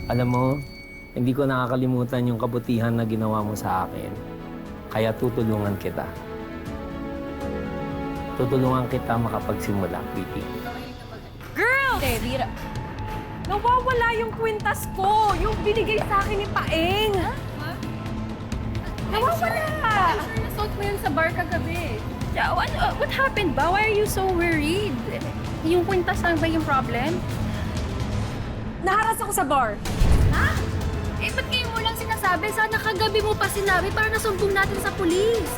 Alam mo, hindi ko nakakalimutan yung kabutihan na ginawa mo sa akin. Kaya tutulungan kita. Tutulungan kita makapagsimula, Pretty. Girl! Vira. Nawawala yung kwintas ko! Yung binigay sa akin ni Paeng! Nawawala! Nasot mo yun sa bar kagabi. Yeah, what happened ba? Why are you so worried? Yung kwintas lang ba yung problem? Naharas ako sa bar! Ha? Eh, ba't ngayon mo lang sinasabi? Sana kagabi mo pa sinabi para nasumbong natin sa pulis.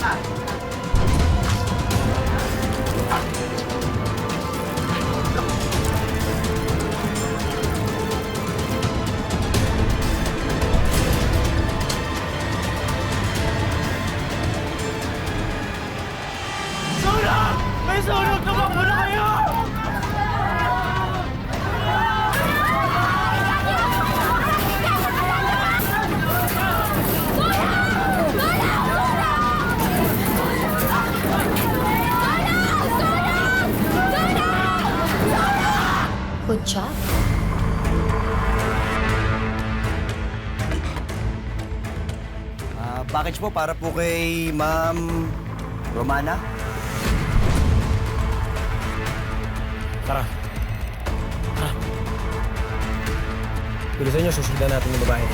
Sunog! May sunog! Tumakbo na kayo! Kutsa? Package po para po kay Ma'am Romana. Tara. Bilisan niyo, susundan natin yung babae.